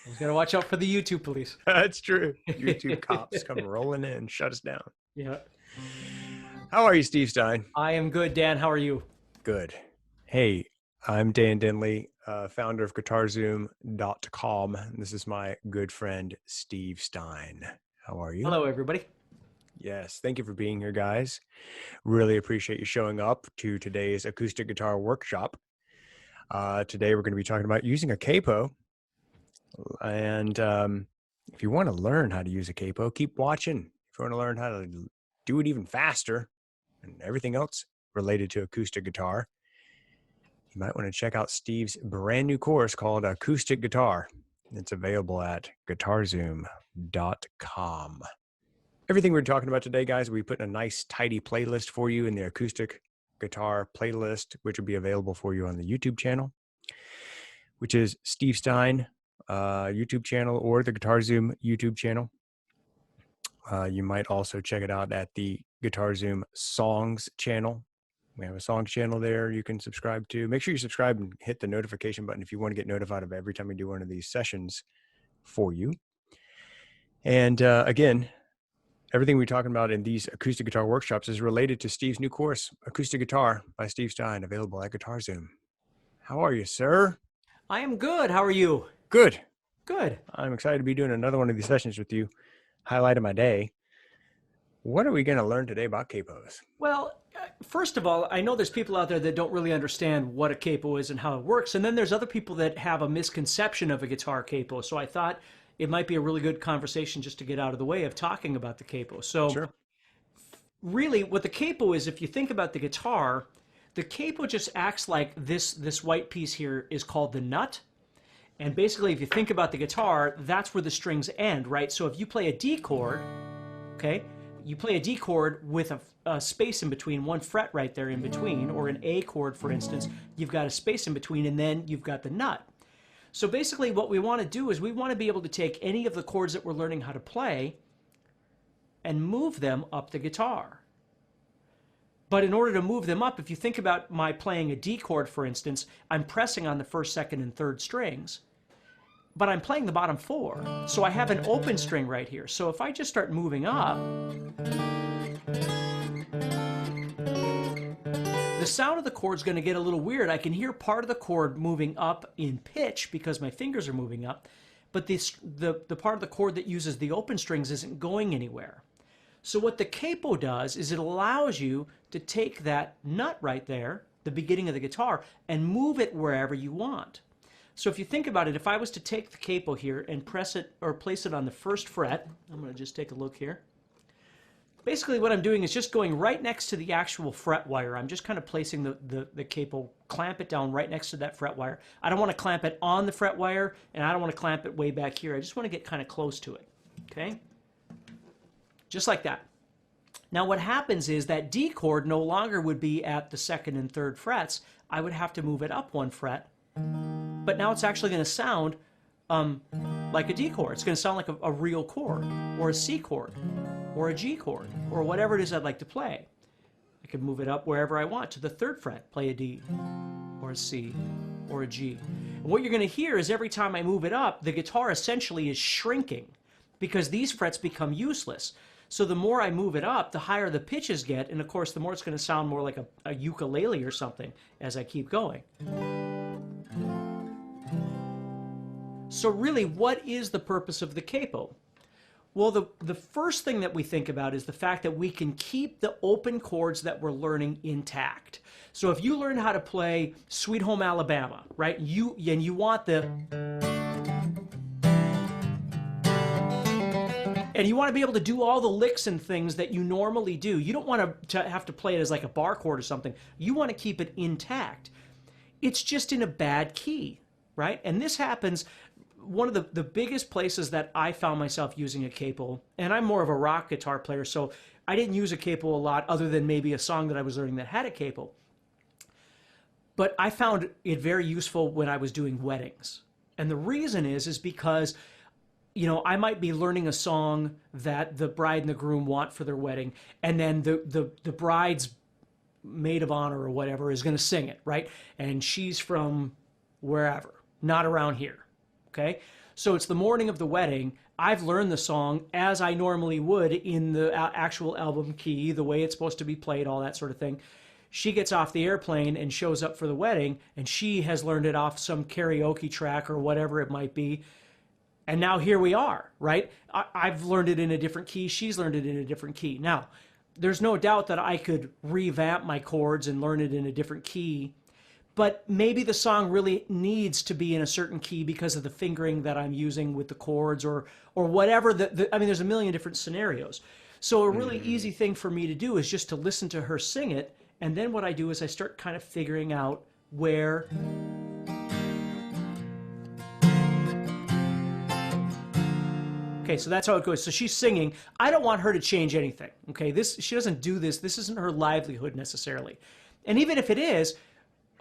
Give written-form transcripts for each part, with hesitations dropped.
He's got to watch out for the YouTube police. That's true. YouTube cops come rolling in, shut us down. Yeah. How are you, Steve Stein? I am good, Dan. How are you? Good. Hey, I'm Dan Denley, founder of GuitarZoom.com. And this is my good friend, Steve Stein. How are you? Hello, everybody. Yes, thank you for being here, guys. Really appreciate you showing up to today's acoustic guitar workshop. Today, we're going to be talking about using a capo. And if you want to learn how to use a capo, keep watching. If you want to learn how to do it even faster and everything else related to acoustic guitar, you might want to check out Steve's brand new course called Acoustic Guitar. It's available at GuitarZoom.com. Everything we're talking about today, guys, we put in a nice, tidy playlist for you in the acoustic guitar playlist, which will be available for you on the YouTube channel, which is Steve Stein YouTube channel or the GuitarZoom YouTube channel. You might also check it out at the GuitarZoom Songs channel. We have a songs channel there you can subscribe to. Make sure you subscribe and hit the notification button if you want to get notified of every time we do one of these sessions for you. And again, everything we're talking about in these acoustic guitar workshops is related to Steve's new course, Acoustic Guitar by Steve Stein, available at GuitarZoom. How are you, sir? I am good. How are you? Good. Good. I'm excited to be doing another one of these sessions with you. Highlight of my day. What are we going to learn today about capos? Well, first of all, I know there's people out there that don't really understand what a capo is and how it works. And then there's other people that have a misconception of a guitar capo. So I thought it might be a really good conversation just to get out of the way of talking about the capo. So Sure. Really what the capo is, if you think about the guitar, the capo just acts like this white piece here is called the nut. And basically, if you think about the guitar, that's where the strings end, right? So if you play a D chord, okay, you play a D chord with a space in between, one fret right there in between, or an A chord, for instance, you've got a space in between, and then you've got the nut. So basically, what we want to do is we want to be able to take any of the chords that we're learning how to play and move them up the guitar. But in order to move them up, if you think about my playing a D chord, for instance, I'm pressing on the first, second, and third strings, but I'm playing the bottom four. So I have an open string right here. So if I just start moving up, the sound of the chord is going to get a little weird. I can hear part of the chord moving up in pitch because my fingers are moving up, but the part of the chord that uses the open strings isn't going anywhere. So what the capo does is it allows you to take that nut right there, the beginning of the guitar, and move it wherever you want. So if you think about it, if I was to take the capo here and press it or place it on the first fret, I'm going to just take a look here. Basically what I'm doing is just going right next to the actual fret wire. I'm just kind of placing the capo, clamp it down right next to that fret wire. I don't want to clamp it on the fret wire, and I don't want to clamp it way back here. I just want to get kind of close to it, okay? Just like that. Now what happens is that D chord no longer would be at the second and third frets. I would have to move it up one fret, but now it's actually going to sound like a D chord. It's going to sound like a real chord, or a C chord, or a G chord, or whatever it is I'd like to play. I can move it up wherever I want to the third fret, play a D, or a C, or a G. And what you're going to hear is every time I move it up, the guitar essentially is shrinking because these frets become useless. So the more I move it up, the higher the pitches get, and of course the more it's going to sound more like a ukulele or something as I keep going. So really, what is the purpose of the capo? Well, the first thing that we think about is the fact that we can keep the open chords that we're learning intact. So if you learn how to play Sweet Home Alabama, right, and you want the... And you want to be able to do all the licks and things that you normally do. You don't want to have to play it as like a bar chord or something. You want to keep it intact. It's just in a bad key, right? And this happens, one of the biggest places that I found myself using a capo, and I'm more of a rock guitar player, so I didn't use a capo a lot other than maybe a song that I was learning that had a capo. But I found it very useful when I was doing weddings. And the reason is because you know, I might be learning a song that the bride and the groom want for their wedding, and then the bride's maid of honor or whatever is going to sing it, right? And she's from wherever, not around here. Okay? So it's the morning of the wedding. I've learned the song as I normally would in the actual album key, the way it's supposed to be played, all that sort of thing. She gets off the airplane and shows up for the wedding, and she has learned it off some karaoke track or whatever it might be. And now here we are, right? I've learned it in a different key. She's learned it in a different key. Now, there's no doubt that I could revamp my chords and learn it in a different key, but maybe the song really needs to be in a certain key because of the fingering that I'm using with the chords or whatever. I mean, there's a million different scenarios. So a really easy thing for me to do is just to listen to her sing it, and then what I do is I start kind of figuring out where. Okay, so that's how it goes. So she's singing. I don't want her to change anything. Okay, she doesn't do this. This isn't her livelihood necessarily. And even if it is,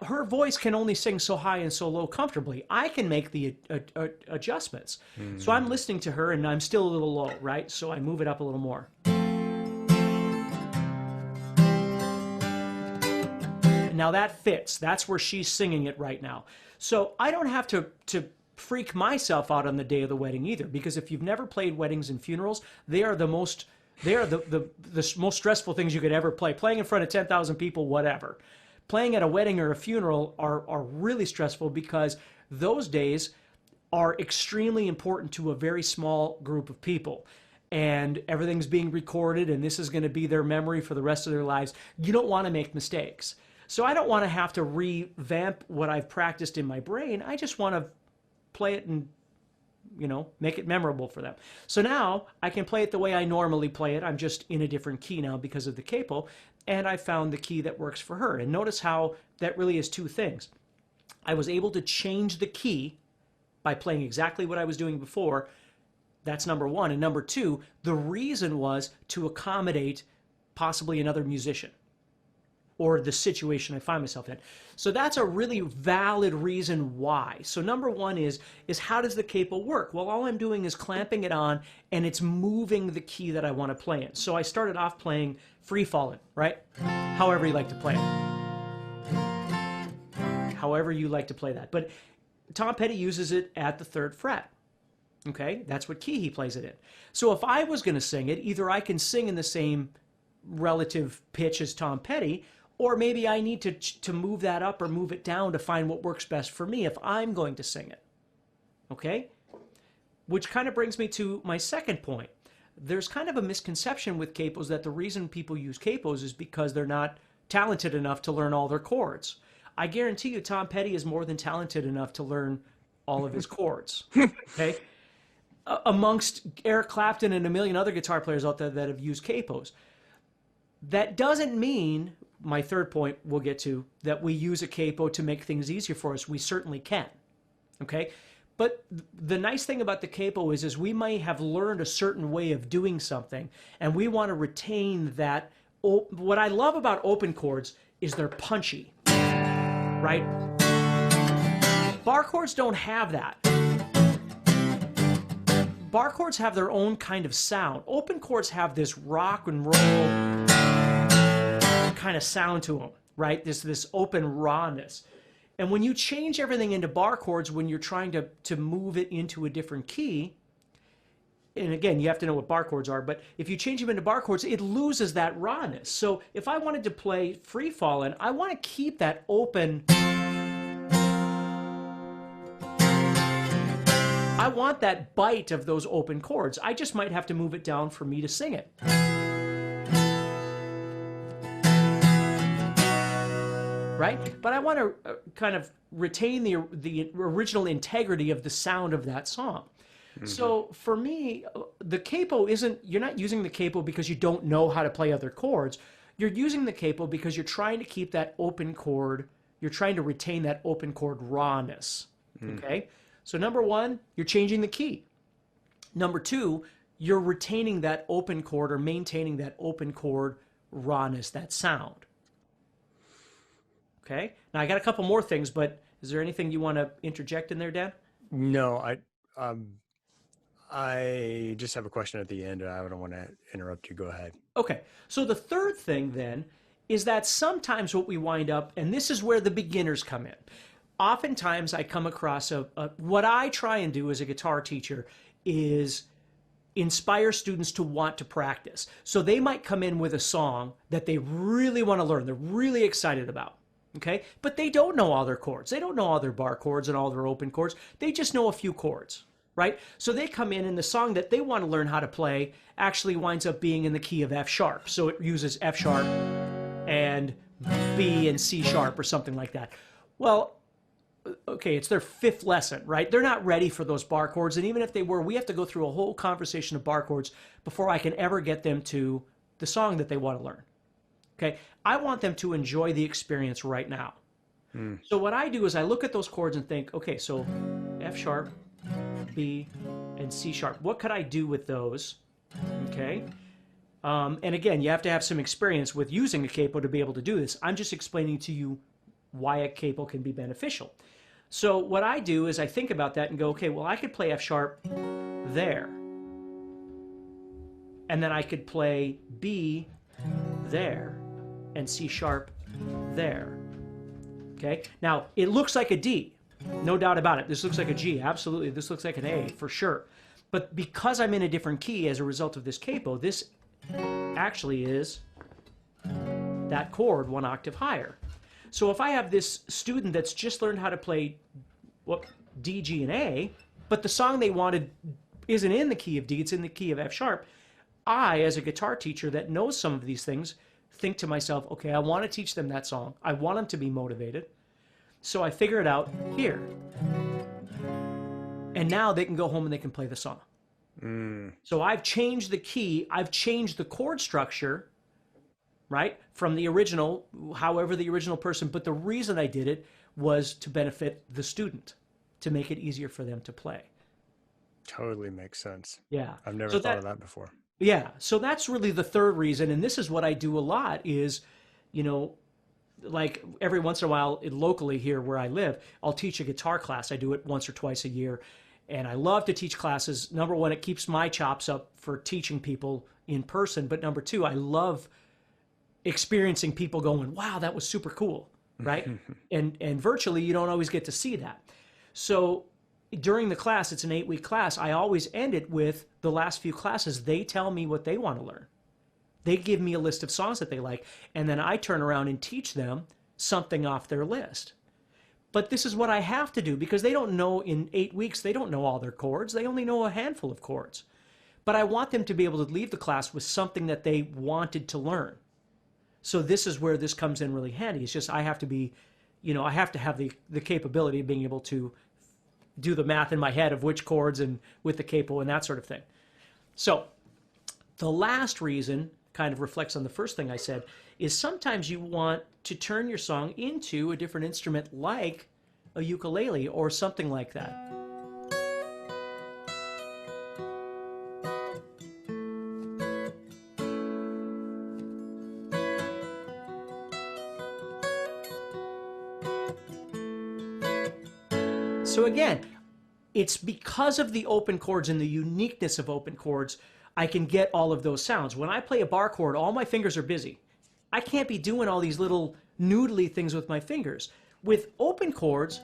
her voice can only sing so high and so low comfortably. I can make the adjustments. So I'm listening to her and I'm still a little low, right? So I move it up a little more. And now that fits. That's where she's singing it right now. So I don't have to freak myself out on the day of the wedding either, because if you've never played weddings and funerals, they are the most stressful things you could ever play. Playing in front of 10,000 people, whatever. Playing at a wedding or a funeral are really stressful because those days are extremely important to a very small group of people. And everything's being recorded, and this is going to be their memory for the rest of their lives. You don't want to make mistakes. So I don't want to have to revamp what I've practiced in my brain. I just want to play it and, make it memorable for them. So now I can play it the way I normally play it. I'm just in a different key now because of the capo, and I found the key that works for her. And notice how that really is two things. I was able to change the key by playing exactly what I was doing before. That's number one. And number two, the reason was to accommodate possibly another musician or the situation I find myself in. So that's a really valid reason why. So number one is how does the capo work? Well, all I'm doing is clamping it on, and it's moving the key that I want to play in. So I started off playing Free Fallin', right? However you like to play it. However you like to play that. But Tom Petty uses it at the 3rd fret. Okay? That's what key he plays it in. So if I was going to sing it, either I can sing in the same relative pitch as Tom Petty, or maybe I need to move that up or move it down to find what works best for me if I'm going to sing it. Okay? Which kind of brings me to my second point. There's kind of a misconception with capos that the reason people use capos is because they're not talented enough to learn all their chords. I guarantee you Tom Petty is more than talented enough to learn all of his chords. Okay? Amongst Eric Clapton and a million other guitar players out there that have used capos. That doesn't mean, my third point we'll get to, that we use a capo to make things easier for us. We certainly can. Okay? But the nice thing about the capo is we might have learned a certain way of doing something, and we want to retain that. What I love about open chords is they're punchy, right? Bar chords don't have that. Bar chords have their own kind of sound. Open chords have this rock and roll kind of sound to them, right? This open rawness. And when you change everything into bar chords, when you're trying to move it into a different key, and again, you have to know what bar chords are, but if you change them into bar chords, it loses that rawness. So if I wanted to play Free Fallin', I want to keep that open. I want that bite of those open chords. I just might have to move it down for me to sing it. Right? But I want to kind of retain the original integrity of the sound of that song. Mm-hmm. So for me, the capo you're not using the capo because you don't know how to play other chords. You're using the capo because you're trying to keep that open chord, you're trying to retain that open chord rawness. Okay? So number one, you're changing the key. Number two, you're retaining that open chord or maintaining that open chord rawness, that sound. Okay? Now, I got a couple more things, but is there anything you want to interject in there, Dan? No, I just have a question at the end. I don't want to interrupt you. Go ahead. Okay. So the third thing then is that sometimes what we wind up, and this is where the beginners come in. Oftentimes I come across what I try and do as a guitar teacher is inspire students to want to practice. So they might come in with a song that they really want to learn, they're really excited about, okay? But they don't know all their chords. They don't know all their bar chords and all their open chords. They just know a few chords, right? So they come in and the song that they want to learn how to play actually winds up being in the key of F sharp. So it uses F sharp and B and C sharp or something like that. Well, okay, it's their fifth lesson, right? They're not ready for those bar chords. And even if they were, we have to go through a whole conversation of bar chords before I can ever get them to the song that they want to learn. Okay, I want them to enjoy the experience right now. So what I do is I look at those chords and think, okay, so F sharp, B, and C sharp. What could I do with those? Okay. And again, you have to have some experience with using a capo to be able to do this. I'm just explaining to you why a capo can be beneficial. So what I do is I think about that and go, okay, well, I could play F sharp there. And then I could play B there and C sharp there. Okay? Now, it looks like a D. No doubt about it. This looks like a G. Absolutely. This looks like an A for sure. But because I'm in a different key as a result of this capo, this actually is that chord one octave higher. So if I have this student that's just learned how to play D, G, and A, but the song they wanted isn't in the key of D, it's in the key of F sharp, I, as a guitar teacher that knows some of these things, think to myself, okay, I want to teach them that song. I want them to be motivated. So I figure it out here. And now they can go home and they can play the song. So I've changed the key, I've changed the chord structure, right, from the original, however the original person, but the reason I did it was to benefit the student, to make it easier for them to play. Totally makes sense. Yeah. I've never thought of that before. Yeah, so that's really the third reason, and this is what I do a lot is, you know, like every once in a while locally here where I live, I'll teach a guitar class. I do it once or twice a year, and I love to teach classes. Number one, it keeps my chops up for teaching people in person, but number two, I love experiencing people going, wow, that was super cool, right? and virtually you don't always get to see that. So during the class, it's an 8-week class, I always end it with the last few classes, they tell me what they want to learn. They give me a list of songs that they like, and then I turn around and teach them something off their list. But this is what I have to do because they don't know in 8 weeks, they don't know all their chords. They only know a handful of chords. But I want them to be able to leave the class with something that they wanted to learn. So this is where this comes in really handy. It's just I have to be, you know, I have to have the capability of being able to do the math in my head of which chords and with the capo and that sort of thing. So the last reason kind of reflects on the first thing I said is sometimes you want to turn your song into a different instrument like a ukulele or something like that. So again, it's because of the open chords and the uniqueness of open chords, I can get all of those sounds. When I play a bar chord, all my fingers are busy. I can't be doing all these little noodly things with my fingers. With open chords,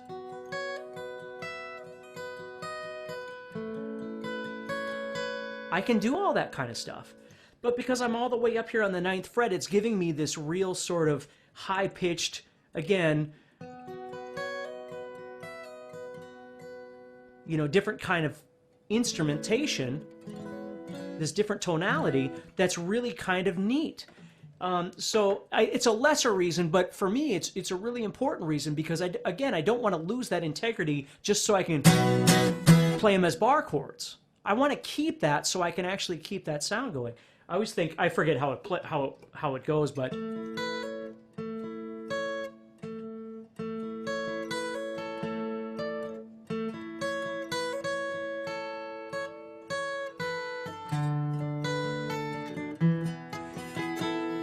I can do all that kind of stuff. But because I'm all the way up here on the 9th fret, it's giving me this real sort of high-pitched, again, you know, different kind of instrumentation, this different tonality that's really kind of neat. So it's a lesser reason, but for me, it's a really important reason because, again, I don't want to lose that integrity just so I can play them as bar chords. I want to keep that so I can actually keep that sound going. I always think, I forget how it goes, but...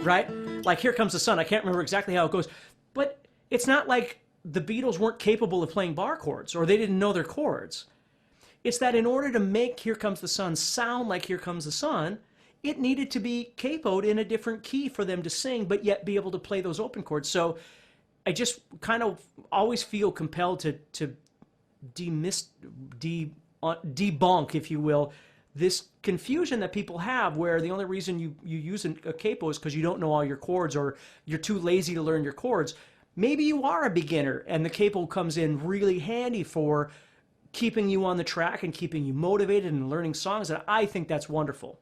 right? Like Here Comes the Sun. I can't remember exactly how it goes, but it's not like the Beatles weren't capable of playing bar chords or they didn't know their chords. It's that in order to make Here Comes the Sun sound like Here Comes the Sun, it needed to be capoed in a different key for them to sing, but yet be able to play those open chords. So I just kind of always feel compelled to demys- debunk, if you will, this confusion that people have where the only reason you use a capo is because you don't know all your chords or you're too lazy to learn your chords. Maybe you are a beginner and the capo comes in really handy for keeping you on the track and keeping you motivated and learning songs. And I think that's wonderful.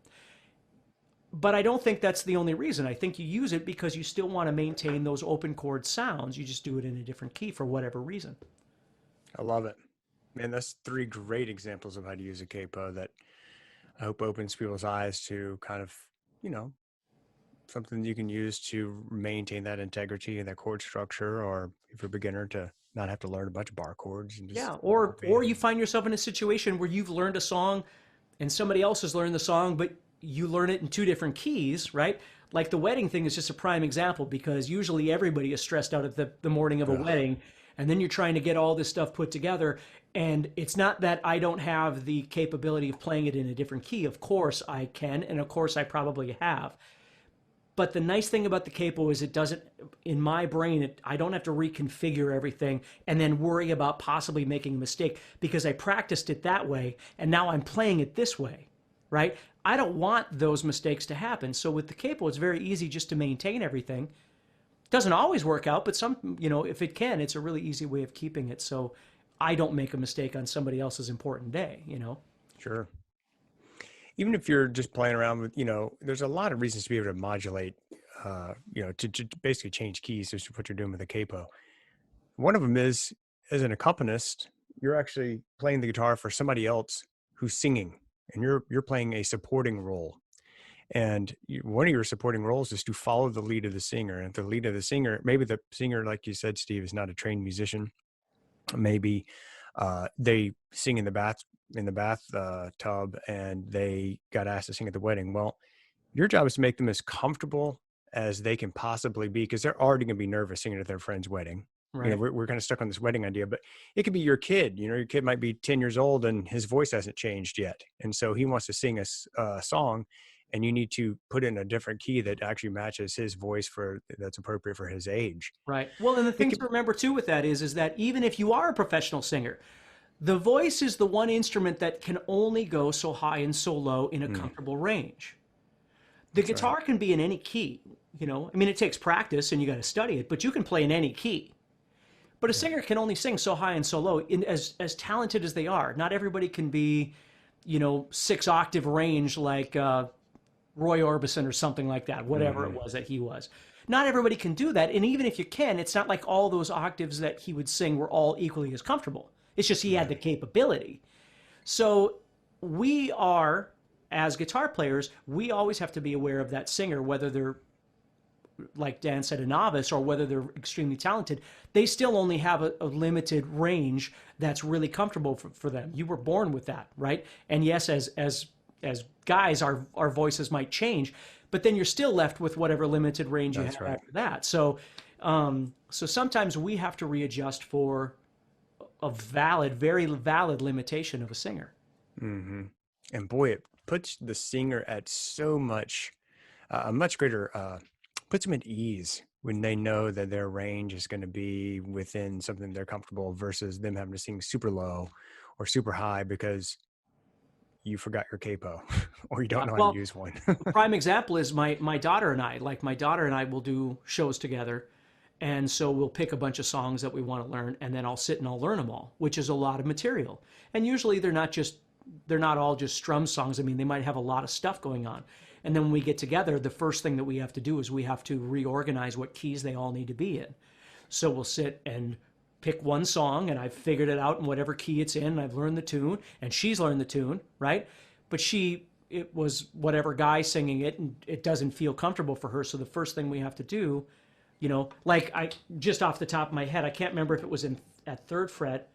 But I don't think that's the only reason. I think you use it because you still want to maintain those open chord sounds. You just do it in a different key for whatever reason. I love it. Man, that's three great examples of how to use a capo that I hope opens people's eyes to kind of, you know, something you can use to maintain that integrity and that chord structure, or if you're a beginner, to not have to learn a bunch of bar chords and just Yeah, or you find yourself in a situation where you've learned a song and somebody else has learned the song, but you learn it in two different keys, right? Like the wedding thing is just a prime example because usually everybody is stressed out at the morning of a Ugh, wedding, and then you're trying to get all this stuff put together. And it's not that I don't have the capability of playing it in a different key. Of course I can, and of course I probably have. But the nice thing about the capo is it doesn't, in my brain, I don't have to reconfigure everything and then worry about possibly making a mistake because I practiced it that way and now I'm playing it this way, right? I don't want those mistakes to happen. So with the capo, it's very easy just to maintain everything. Doesn't always work out, but if it can, it's a really easy way of keeping it. So I don't make a mistake on somebody else's important day. sure. Even if you're just playing around with, there's a lot of reasons to be able to modulate, to basically change keys, just what you're doing with a capo. One of them is, as an accompanist, you're actually playing the guitar for somebody else who's singing, and you're playing a supporting role. And one of your supporting roles is to follow the lead of the singer. And if the lead of the singer, maybe the singer, like you said, Steve, is not a trained musician. Maybe they sing in the bath tub, and they got asked to sing at the wedding. Well, your job is to make them as comfortable as they can possibly be, because they're already going to be nervous singing at their friend's wedding. Right. We're kind of stuck on this wedding idea, but it could be your kid. Your kid might be 10 years old and his voice hasn't changed yet. And so he wants to sing a song, and you need to put it in a different key that actually matches his voice that's appropriate for his age. Right. Well, and the It thing to could, remember too with that is that even if you are a professional singer, the voice is the one instrument that can only go so high and so low in a comfortable range. The that's right. guitar can be in any key, I mean, it takes practice and you got to study it, but you can play in any key. But a Yeah. singer can only sing so high and so low. As talented as they are, not everybody can be, 6-octave range like Roy Orbison or something like that, whatever it Hmm. was that he was. Not everybody can do that. And even if you can, it's not like all those octaves that he would sing were all equally as comfortable. It's just he had the Right. capability. So we are, as guitar players, we always have to be aware of that singer, whether they're, like Dan said, a novice, or whether they're extremely talented. They still only have a limited range that's really comfortable for them. You were born with that, right? And yes, as guys, our voices might change, but then you're still left with whatever limited range you have That's right. after that. So sometimes we have to readjust for a very valid limitation of a singer. Hmm. And boy, it puts the singer at a much greater, puts them at ease when they know that their range is going to be within something they're comfortable, versus them having to sing super low or super high because you forgot your capo or you don't Yeah. know how to Well, use one. a prime example is my daughter and I. Like my daughter and I will do shows together, and so we'll pick a bunch of songs that we want to learn, and then I'll sit and I'll learn them all, which is a lot of material. And usually they're not all just strum songs. I mean, they might have a lot of stuff going on. And then when we get together, the first thing that we have to do is we have to reorganize what keys they all need to be in. So we'll sit and pick one song, and I've figured it out in whatever key it's in, and I've learned the tune, and she's learned the tune, right? But it was whatever guy singing it, and it doesn't feel comfortable for her. So the first thing we have to do, like I just off the top of my head, I can't remember if it was at third fret.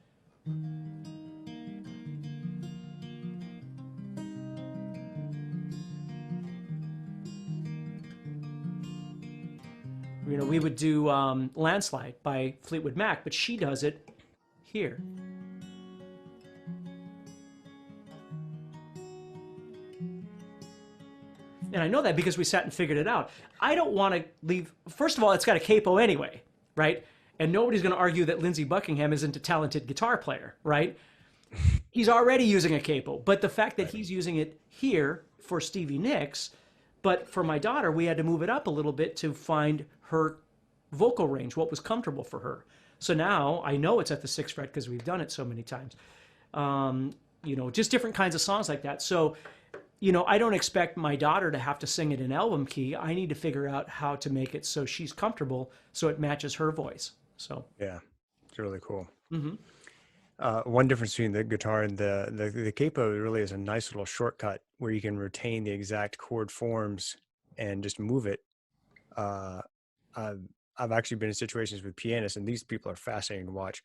We would do Landslide by Fleetwood Mac, but she does it here. And I know that because we sat and figured it out. I don't want to leave. First of all, it's got a capo anyway, right? And nobody's going to argue that Lindsey Buckingham isn't a talented guitar player, right? He's already using a capo. But the fact that he's using it here for Stevie Nicks, but for my daughter, we had to move it up a little bit to find her vocal range, what was comfortable for her. So now I know it's at the 6th fret because we've done it so many times. Just different kinds of songs like that. So, I don't expect my daughter to have to sing it in album key. I need to figure out how to make it so she's comfortable, so it matches her voice. So Yeah, it's really cool. mm-hmm. One difference between the guitar and the capo really is a nice little shortcut where you can retain the exact chord forms and just move it. I've actually been in situations with pianists, and these people are fascinating to watch,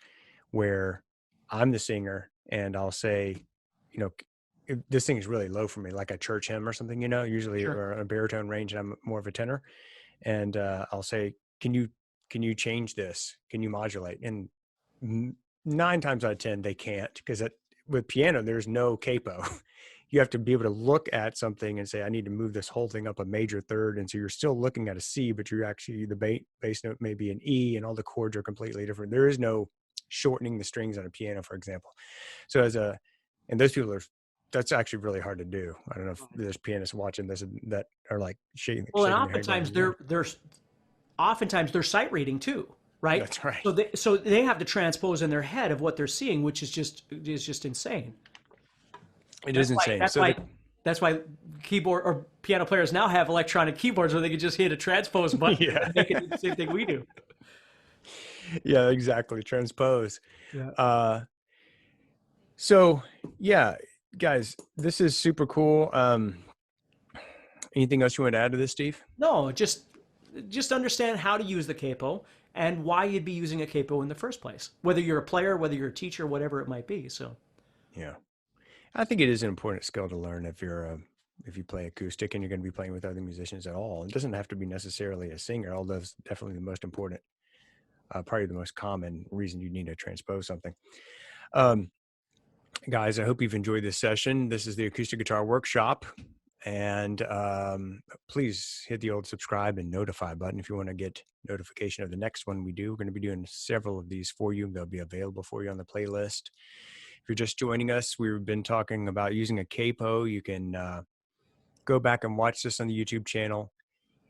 where I'm the singer and I'll say, this thing is really low for me, like a church hymn or something, usually Sure. or a baritone range, and I'm more of a tenor. And I'll say, can you change this? Can you modulate? And 9 times out of 10, they can't, because with piano, there's no capo. You have to be able to look at something and say, I need to move this whole thing up a major third. And so you're still looking at a C, but you're actually, the bass note may be an E, and all the chords are completely different. There is no shortening the strings on a piano, for example. So and those people that's actually really hard to do. I don't know if there's pianists watching this that are like shaking Well, and their head. oftentimes they're sight reading too, right? That's right. So they have to transpose in their head of what they're seeing, which is just insane. It is insane. That's why keyboard or piano players now have electronic keyboards where they can just hit a transpose button and make it do the same thing we do. Yeah, exactly. Transpose. Yeah. So yeah, guys, this is super cool. Anything else you want to add to this, Steve? No, just understand how to use the capo and why you'd be using a capo in the first place. Whether you're a player, whether you're a teacher, whatever it might be. So yeah, I think it is an important skill to learn if you play acoustic and you're going to be playing with other musicians at all. It doesn't have to be necessarily a singer, although it's definitely the most important, probably the most common reason you need to transpose something. Guys, I hope you've enjoyed this session. This is the Acoustic Guitar Workshop. And please hit the old subscribe and notify button if you want to get notification of the next one we do. We're going to be doing several of these for you. They'll be available for you on the playlist. If you're just joining us, we've been talking about using a capo. You can go back and watch this on the YouTube channel.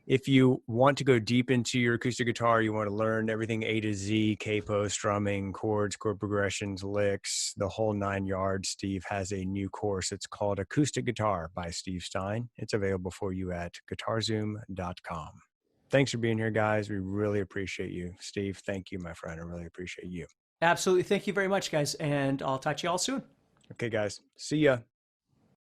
If you want to go deep into your acoustic guitar, you want to learn everything A to Z, capo, strumming, chords, chord progressions, licks, the whole 9 yards, Steve has a new course. It's called Acoustic Guitar by Steve Stein. It's available for you at GuitarZoom.com. Thanks for being here, guys. We really appreciate you. Steve, thank you, my friend. I really appreciate you. absolutely. Thank you very much, guys. And I'll talk to you all soon. Okay, guys. See ya.